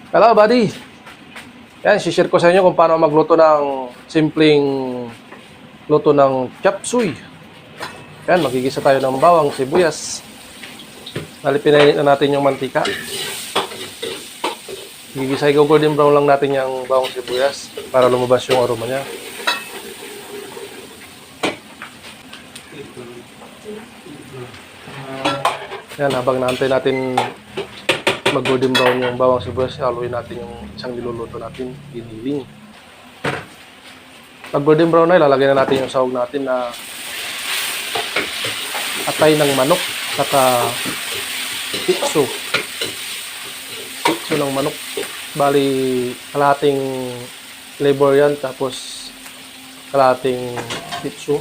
Hello, buddy. Yan, share ko sa inyo kung paano magluto ng simpleng luto ng chop suey. Yan, magigisa tayo ng bawang, sibuyas. Bali, pinainit na natin yung mantika. Gigisa, golden brown lang natin yung bawang sibuyas para lumabas yung aroma niya. Yan, habang naantay natin mag-golden brown yung bawang sibuyas, haluin natin yung isang niluluto natin, giniling. Pag golden brown na, ilalagay na natin yung sahog natin na atay ng manok, saka pitso. Pitso ng manok. Bali, kalahating flavor yan, tapos kalahating pitso.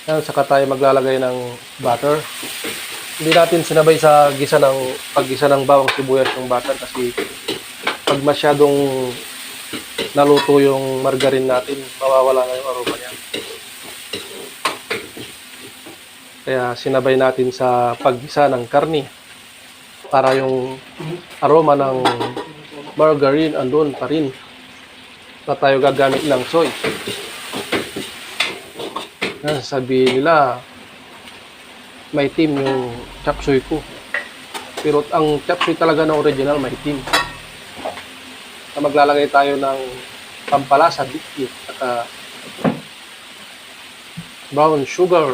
Yan, saka tayo maglalagay ng butter. Hindi natin sinabay sa paggisa ng bawang sibuyas yung butter kasi pag masyadong naluto yung margarine natin, mawawala na yung aroma niya. Kaya sinabay natin sa paggisa ng karni para yung aroma ng margarine andun pa rin. Na tayo gagamit ng soy. Yan, sabihin nila may team yung chop suey ko. Pero ang chop suey talaga na original may team. Na maglalagay tayo ng pampalasa, bitkit, at brown sugar.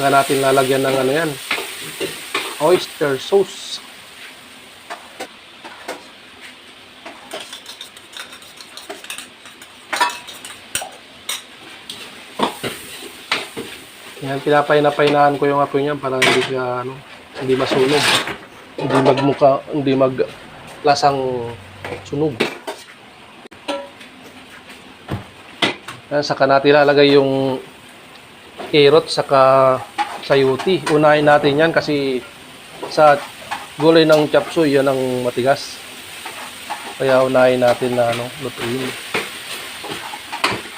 Saka natin lalagyan ng ano yan, oyster sauce. Yan, pinapay-napainaan ko yung apoy niya para hindi siya hindi masunog. Hindi maglasang sunog. Yan, saka natin lalagay yung carrot saka sayuti. Unahin natin yan kasi sa gulay ng chop suey yan ang matigas. Kaya unahin natin na lutuin.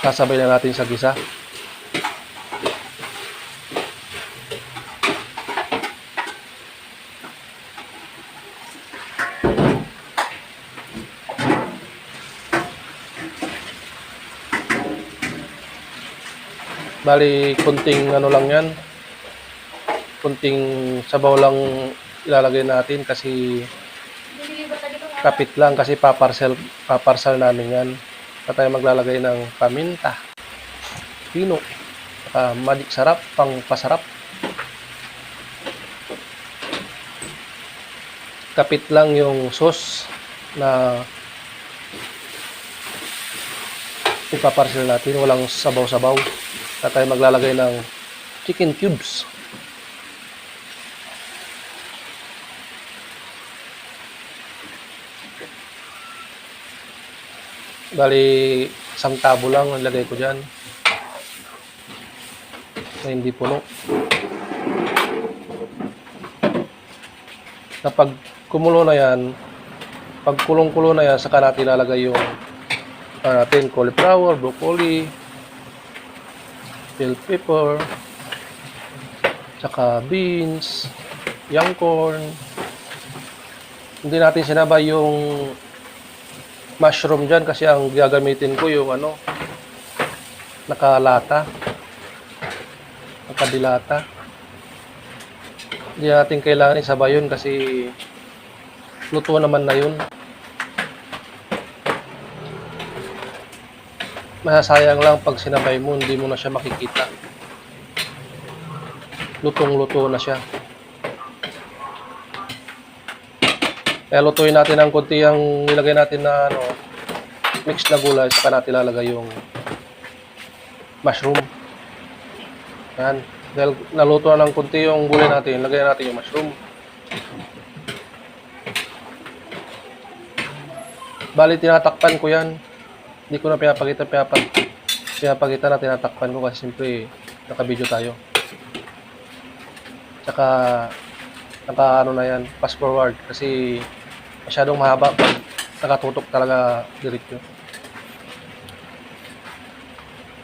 Sasabay na natin sa gisa. Bali, kunting lang yan. Kunting sabaw lang ilalagay natin kasi kapit lang kasi paparsal namin yan. At tayo maglalagay ng paminta, pino, magic sarap, pang pasarap. Kapit lang yung sauce na ipaparsal natin, walang sabaw-sabaw. At tayo maglalagay ng chicken cubes. Bali, isang tabo lang ang lagay ko dyan. Na hindi puno. Kapag kumulo na yan, pag kulong-kulo na yan, saka natin lalagay yung natin, cauliflower, broccoli, bell pepper, saka beans, young corn. Hindi natin sinabay yung mushroom dyan kasi ang gagamitin ko yung nakadilata. Hindi natin kailangan isabay yun kasi luto naman na yun. Masasayang lang pag sinabay mo, hindi mo na siya makikita. Lutong-luto na siya. Kaya lutuin natin ng konti ang nilagay natin na mix na gulay, saka natin lalagay yung mushroom. Yan. Dahil naluto na ng konti yung gulay natin, lagay natin yung mushroom. Bali, tinatakpan ko yan. Hindi ko na pinapakita na tinatakpan ko kasi siyempre naka-video tayo. Tsaka na yan, fast forward kasi masyadong mahaba pag nakatutok talaga diretso.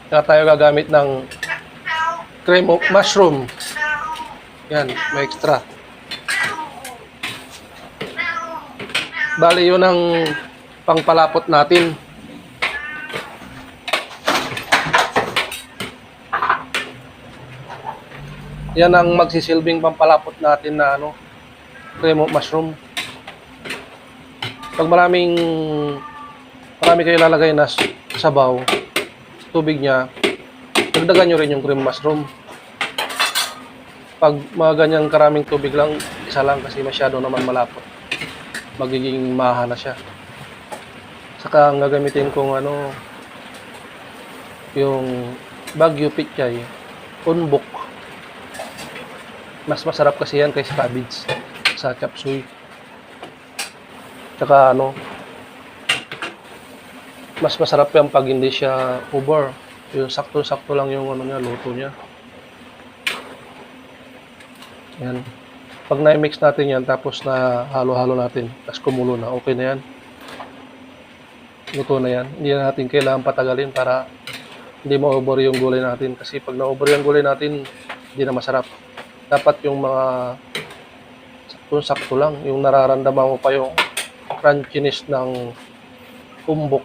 Kaya tayo gagamit ng cream of mushroom. Yan, may extra. Bali, yun ang pangpalapot natin. Yan ang magsisilbing pampalapot natin na cream of mushroom. Pag marami kayo lalagay na sabaw, tubig niya, dagdagan nyo rin yung cream mushroom. Pag mga ganyang karaming tubig lang, isa lang kasi masyado naman malapot. Magiging maha na siya. Saka ang gagamitin kong yung Baguio Pichay, unbok. Mas masarap kasi yan kaysa cabbage sa chop suey. Saka mas masarap yan pag hindi siya over. Yung sakto-sakto lang yung luto niya. Yan. Pag na-mix natin yan, tapos na halo-halo natin, tapos kumulo na, okay na yan. Luto na yan. Hindi na natin kailangan patagalin para hindi ma-over yung gulay natin. Kasi pag na-over yung gulay natin, hindi na masarap. Dapat yung mga sakto-sakto lang, yung nararamdaman mo pa yung crunchiness ng umbok.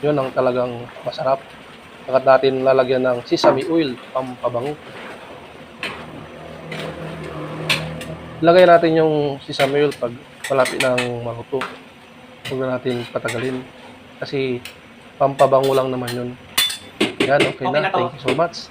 Yun ang talagang masarap. Saka natin lalagyan ng sesame oil, pampabango. Lagay natin yung sesame oil pag malapit ng maluto. Huwag na natin patagalin. Kasi pampabango lang naman yun. Yan, okay na. Thank you so much.